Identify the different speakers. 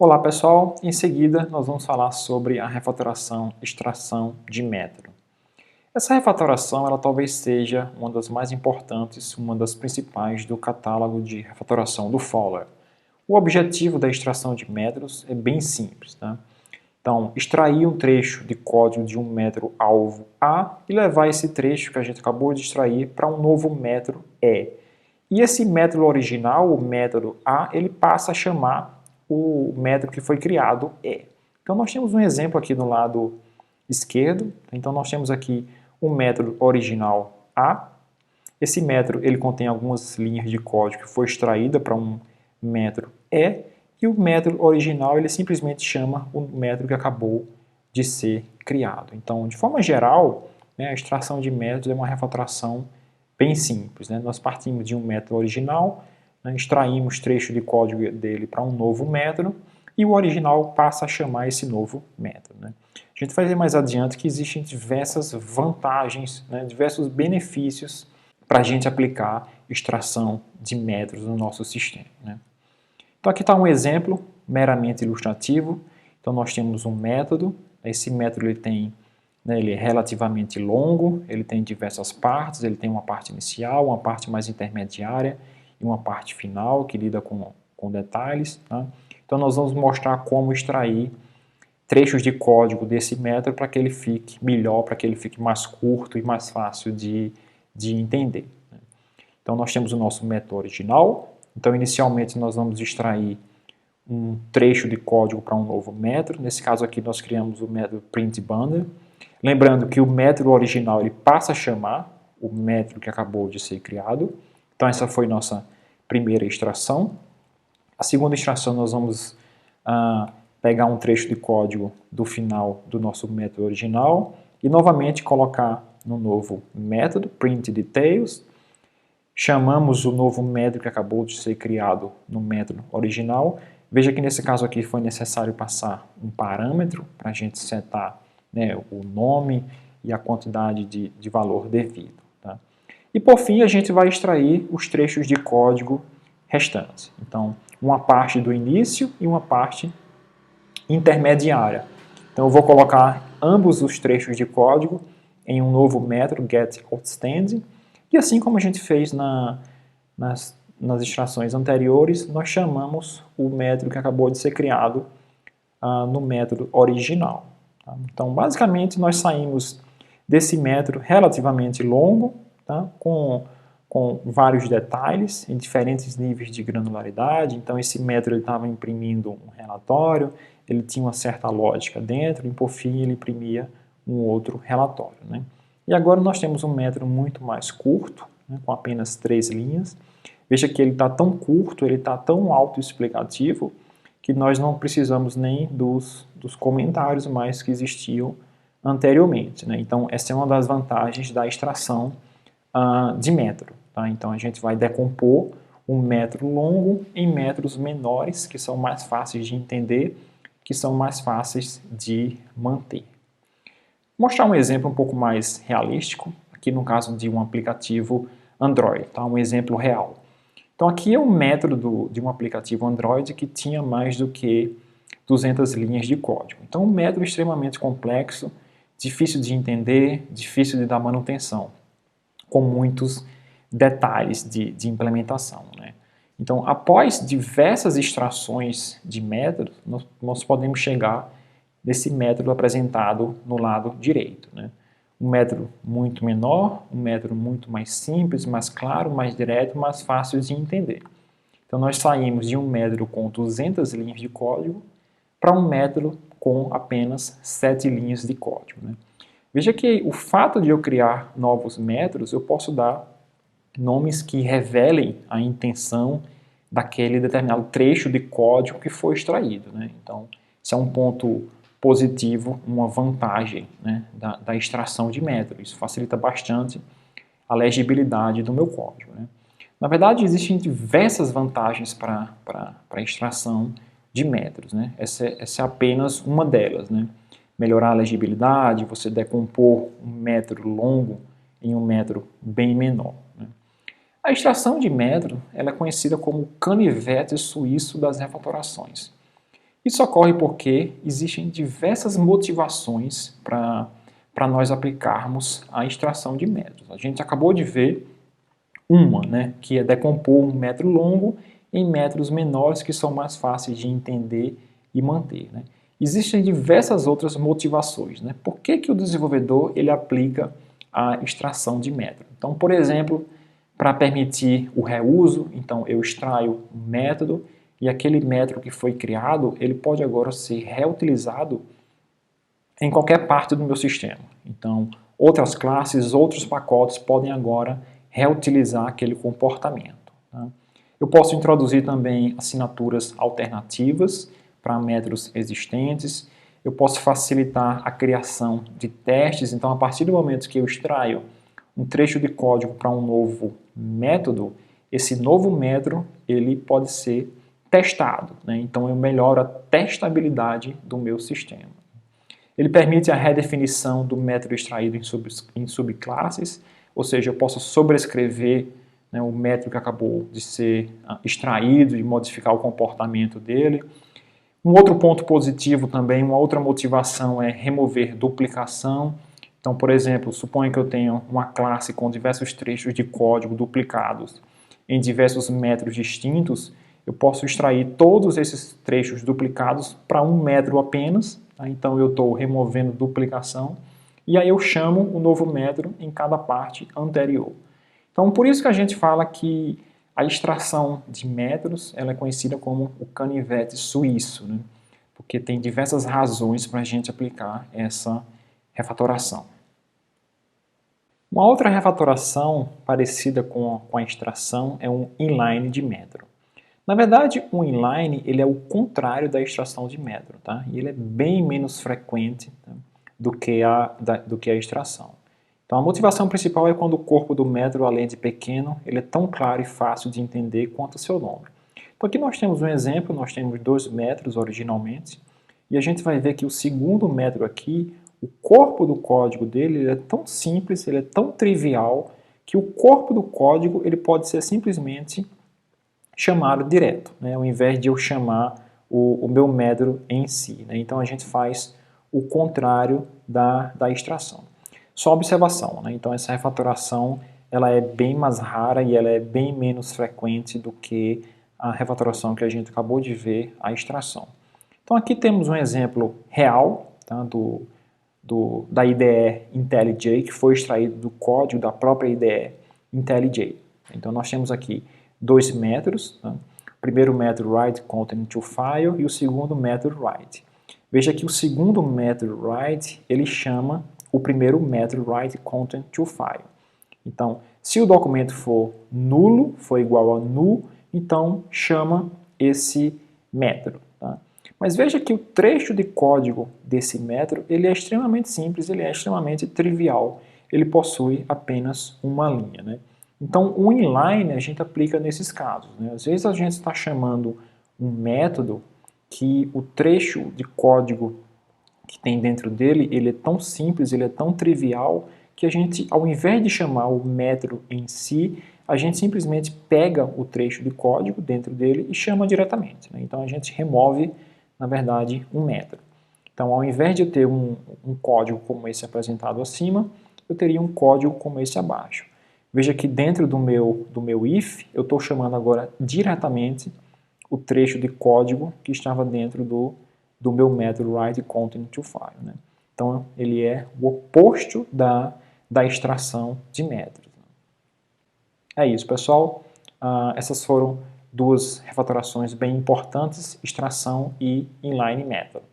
Speaker 1: Olá pessoal, em seguida nós vamos falar sobre a refatoração, extração de método. Essa refatoração ela talvez seja uma das mais importantes, uma das principais do catálogo de refatoração do Fowler. O objetivo da extração de métodos é bem simples, tá? Então, extrair um trecho de código de um método alvo A e levar esse trecho que a gente acabou de extrair para um novo método E. E esse método original, o método A, ele passa a chamar o método que foi criado E. Então nós temos um exemplo aqui no lado esquerdo. Então nós temos aqui um método original A. Esse método ele contém algumas linhas de código que foi extraída para um método E. E o método original ele simplesmente chama o método que acabou de ser criado. Então, de forma geral, a extração de métodos é uma refatoração bem simples. Nós partimos de um método original, extraímos trecho de código dele para um novo método e o original passa a chamar esse novo método. A gente vai ver mais adiante que existem diversas vantagens, diversos benefícios para a gente aplicar extração de métodos no nosso sistema. Então aqui está um exemplo meramente ilustrativo. Então nós temos um método, esse método ele é relativamente longo, ele tem diversas partes, ele tem uma parte inicial, uma parte mais intermediária e uma parte final que lida com detalhes. Tá? Então nós vamos mostrar como extrair trechos de código desse método para que ele fique melhor, para que ele fique mais curto e mais fácil de entender. Então nós temos o nosso método original. Então inicialmente nós vamos extrair um trecho de código para um novo método. Nesse caso aqui nós criamos o método printBundle. Lembrando que o método original ele passa a chamar o método que acabou de ser criado. Então essa foi nossa primeira extração. A segunda extração nós vamos pegar um trecho de código do final do nosso método original e novamente colocar no novo método printDetails. Chamamos o novo método que acabou de ser criado no método original. Veja que nesse caso aqui foi necessário passar um parâmetro para a gente setar o nome e a quantidade de valor devido. Tá? E por fim a gente vai extrair os trechos de código restantes. Então, uma parte do início e uma parte intermediária. Então eu vou colocar ambos os trechos de código em um novo método getOutstanding. E assim como a gente fez nas extrações anteriores, nós chamamos o método que acabou de ser criado no método original. Tá? Então, basicamente, nós saímos desse método relativamente longo, tá? com vários detalhes em diferentes níveis de granularidade. Então, esse método estava imprimindo um relatório, ele tinha uma certa lógica dentro, e por fim ele imprimia um outro relatório. E agora nós temos um método muito mais curto, com apenas 3 linhas. Veja que ele está tão curto, ele está tão autoexplicativo, que nós não precisamos nem dos comentários mais que existiam anteriormente. Então, essa é uma das vantagens da extração de método. Tá? Então, a gente vai decompor um método longo em métodos menores, que são mais fáceis de entender, que são mais fáceis de manter. Vou mostrar um exemplo um pouco mais realístico, aqui no caso de um aplicativo Android, tá? Um exemplo real. Então aqui é um método de um aplicativo Android que tinha mais do que 200 linhas de código. Então um método extremamente complexo, difícil de entender, difícil de dar manutenção, com muitos detalhes de implementação. Então após diversas extrações de métodos, nós podemos chegar desse método apresentado no lado direito. Um método muito menor, um método muito mais simples, mais claro, mais direto, mais fácil de entender. Então nós saímos de um método com 200 linhas de código para um método com apenas 7 linhas de código. Veja que o fato de eu criar novos métodos, eu posso dar nomes que revelem a intenção daquele determinado trecho de código que foi extraído. Então, isso é um ponto positivo, uma vantagem da extração de método. Isso facilita bastante a legibilidade do meu código. Na verdade, existem diversas vantagens para a extração de métodos. Essa é apenas uma delas. Melhorar a legibilidade, você decompor um método longo em um método bem menor. A extração de método ela é conhecida como o canivete suíço das refatorações. Isso ocorre porque existem diversas motivações para nós aplicarmos a extração de métodos. A gente acabou de ver uma, né, que é decompor um método longo em métodos menores que são mais fáceis de entender e manter, né? Existem diversas outras motivações, né? Por que que o desenvolvedor ele aplica a extração de método? Então, por exemplo, para permitir o reuso, então eu extraio um método e aquele método que foi criado, ele pode agora ser reutilizado em qualquer parte do meu sistema. Então, outras classes, outros pacotes podem agora reutilizar aquele comportamento. Tá? Eu posso introduzir também assinaturas alternativas para métodos existentes. Eu posso facilitar a criação de testes. Então, a partir do momento que eu extraio um trecho de código para um novo método, esse novo método ele pode ser testado, né? Então eu melhoro a testabilidade do meu sistema. Ele permite a redefinição do método extraído em subclasses, ou seja, eu posso sobrescrever, né, o método que acabou de ser extraído e modificar o comportamento dele. Um outro ponto positivo também, uma outra motivação é remover duplicação. Então, por exemplo, suponha que eu tenho uma classe com diversos trechos de código duplicados em diversos métodos distintos, eu posso extrair todos esses trechos duplicados para um método apenas. Tá? Então, eu estou removendo duplicação e aí eu chamo o novo método em cada parte anterior. Então, por isso que a gente fala que a extração de métodos ela é conhecida como o canivete suíço, né? Porque tem diversas razões para a gente aplicar essa refatoração. Uma outra refatoração parecida com a extração é um inline de método. Na verdade, um inline ele é o contrário da extração de método, tá? E ele é bem menos frequente, tá, do que a extração. Então, a motivação principal é quando o corpo do método, além de pequeno, ele é tão claro e fácil de entender quanto o seu nome. Então, aqui nós temos um exemplo, nós temos 2 métodos originalmente, e a gente vai ver que o segundo método aqui, o corpo do código dele ele é tão simples, ele é tão trivial, que o corpo do código ele pode ser simplesmente chamado direto, né, ao invés de eu chamar o meu método em si. Né? Então a gente faz o contrário da extração. Só observação, né? Então essa refatoração ela é bem mais rara e ela é bem menos frequente do que a refatoração que a gente acabou de ver, a extração. Então aqui temos um exemplo real, tá, da IDE IntelliJ, que foi extraído do código da própria IDE IntelliJ. Então nós temos aqui 2 métodos, tá? O primeiro método write content to file e o segundo método write. Veja que o segundo método write, ele chama o primeiro método write content to file. Então, se o documento for nulo, for igual a null, então chama esse método. Tá? Mas veja que o trecho de código desse método, ele é extremamente simples, ele é extremamente trivial. Ele possui apenas uma linha, né? Então, o inline a gente aplica nesses casos, né? Às vezes a gente está chamando um método que o trecho de código que tem dentro dele, ele é tão simples, ele é tão trivial, que a gente, ao invés de chamar o método em si, a gente simplesmente pega o trecho de código dentro dele e chama diretamente. Né? Então a gente remove, na verdade, um método. Então, ao invés de eu ter um código como esse apresentado acima, eu teria um código como esse abaixo. Veja que dentro do meu if, eu estou chamando agora diretamente o trecho de código que estava dentro do meu método writeContentToFile. Né? Então, ele é o oposto da extração de métodos. É isso, pessoal. Essas foram 2 refatorações bem importantes, extração e inline method.